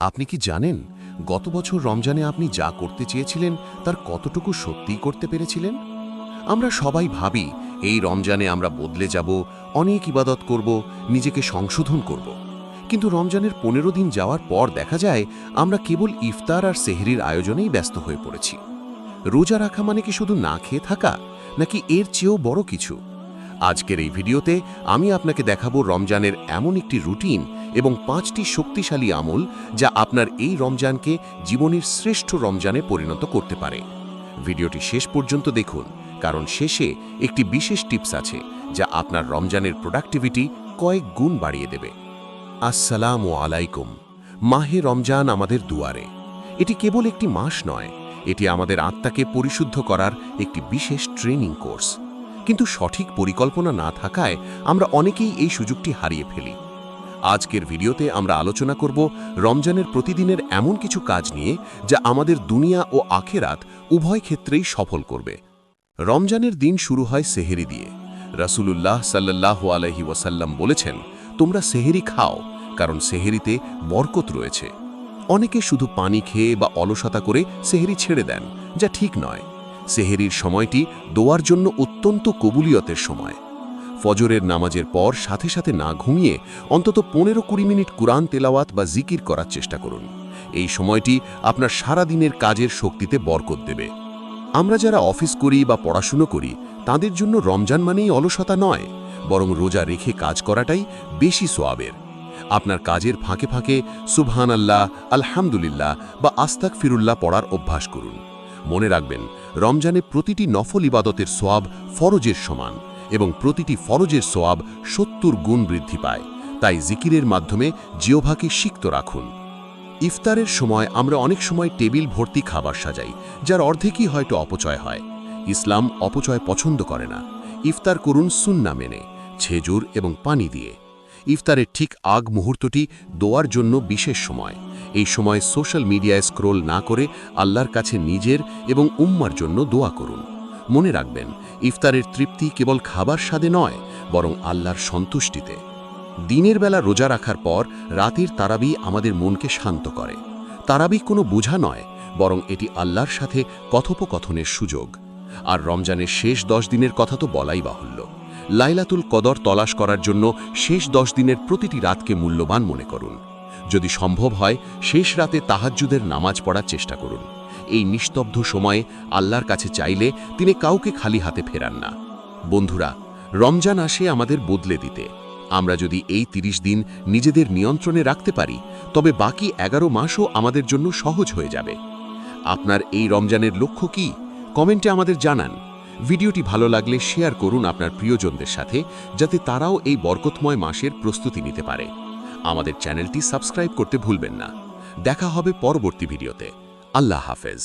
আপনি কি জানেন গত বছর রমজানে আপনি যা করতে চেয়েছিলেন তার কতটুকু সত্যিই করতে পেরেছিলেন? আমরা সবাই ভাবি এই রমজানে আমরা বদলে যাব, অনেক ইবাদত করব, নিজেকে সংশোধন করব। কিন্তু রমজানের ১৫ দিন যাওয়ার পর দেখা যায় আমরা কেবল ইফতার আর সেহরির আয়োজনেই ব্যস্ত হয়ে পড়েছি। রোজা রাখা মানে কি শুধু না খেয়ে থাকা, নাকি এর চেয়েও বড় কিছু? আজকের এই ভিডিওতে আমি আপনাকে দেখাবো রমজানের এমন একটি রুটিন এবং ৫টি শক্তিশালী আমল যা আপনার এই রমজানকে জীবনের শ্রেষ্ঠ রমজানে পরিণত করতে পারে। ভিডিওটি শেষ পর্যন্ত দেখুন, কারণ শেষে একটি বিশেষ টিপস আছে যা আপনার রমজানের প্রোডাক্টিভিটি কয়েক গুণ বাড়িয়ে দেবে। আসসালামু আলাইকুম। মাহে রমজান আমাদের দুয়ারে। এটি কেবল একটি মাস নয়, এটি আমাদের আত্মাকে পরিশুদ্ধ করার একটি বিশেষ ট্রেনিং কোর্স। কিন্তু সঠিক পরিকল্পনা না থাকায় আমরা অনেকেই এই সুযোগটি হারিয়ে ফেলি। আজকের ভিডিওতে আমরা আলোচনা করব রমজানের প্রতিদিনের এমন কিছু কাজ নিয়ে যা আমাদের দুনিয়া ও আখেরাত উভয় ক্ষেত্রেই সফল করবে। রমজানের দিন শুরু হয় সেহেরি দিয়ে। রাসূলুল্লাহ সাল্লাল্লাহু আলাইহি ওয়াসাল্লাম বলেছেন, তোমরা সেহেরি খাও, কারণ সেহেরিতে বরকত রয়েছে। অনেকে শুধু পানি খেয়ে বা অলসতা করে সেহেরি ছেড়ে দেন, যা ঠিক নয়। সেহেরির সময়টি দোয়ার জন্য অত্যন্ত কবুলিয়তের সময়। ফজরের নামাজের পর সাথে সাথে না ঘুমিয়ে অন্তত ১৫-২০ মিনিট কুরআন তেলাওয়াত বা জিকির করার চেষ্টা করুন। এই সময়টি আপনার সারা দিনের কাজের শক্তিতে বরকত দেবে। আমরা যারা অফিস করি বা পড়াশুনো করি তাদের জন্য রমজান মানেই অলসতা নয়, বরং রোজা রেখে কাজ করাটাই বেশি সোয়াবের। আপনার কাজের ফাঁকে ফাঁকে সুবহানাল্লাহ, আলহামদুলিল্লাহ বা আস্তাগফিরুল্লাহ পড়ার অভ্যাস করুন। মনে রাখবেন, রমজানে প্রতিটি নফল ইবাদতের সোয়াব ফরজের সমান এবং প্রতিটি ফরজের সোয়াব ৭০ গুণ বৃদ্ধি পায়। তাই জিকিরের মাধ্যমে জিহ্বাকে সিক্ত রাখুন। ইফতারের সময় আমরা অনেক সময় টেবিল ভর্তি খাবার সাজাই, যার অর্ধেকই হয়তো অপচয় হয়। ইসলাম অপচয় পছন্দ করে না। ইফতার করুন সুন্নাহ মেনে, খেজুর এবং পানি দিয়ে। ইফতারের ঠিক আগ মুহূর্তটি দোয়ার জন্য বিশেষ সময়। এই সময় সোশ্যাল মিডিয়ায় স্ক্রোল না করে আল্লাহর কাছে নিজের এবং উম্মার জন্য দোয়া করুন। মনে রাখবেন, ইফতারের তৃপ্তি কেবল খাবার স্বাদে নয়, বরং আল্লাহর সন্তুষ্টিতে। দিনের বেলা রোজা রাখার পর রাতের তারাবি আমাদের মনকে শান্ত করে। তারাবি কোনো বোঝা নয়, বরং এটি আল্লাহর সাথে কথোপকথনের সুযোগ। আর রমজানের শেষ ১০ দিনের কথা তো বলাই বাহুল্য। লাইলাতুল কদর তলাশ করার জন্য শেষ ১০ দিনের প্রতিটি রাতকে মূল্যবান মনে করুন। যদি সম্ভব হয়, শেষ রাতে তাহাজ্জুদের নামাজ পড়ার চেষ্টা করুন। এই নিস্তব্ধ সময়ে আল্লাহর কাছে চাইলে তিনি কাউকে খালি হাতে ফেরান না। বন্ধুরা, রমজান আসে আমাদের বদলে দিতে। আমরা যদি এই ৩০ দিন নিজেদের নিয়ন্ত্রণে রাখতে পারি, তবে বাকি ১১ মাসও আমাদের জন্য সহজ হয়ে যাবে। আপনার এই রমজানের লক্ষ্য কি? কমেন্টে আমাদের জানান। ভিডিওটি ভালো লাগলে শেয়ার করুন আপনার প্রিয়জনদের সাথে, যাতে তারাও এই বরকতময় মাসের প্রস্তুতি নিতে পারে। আমাদের চ্যানেলটি সাবস্ক্রাইব করতে ভুলবেন না। দেখা হবে পরবর্তী ভিডিওতে। আল্লাহ হাফেজ।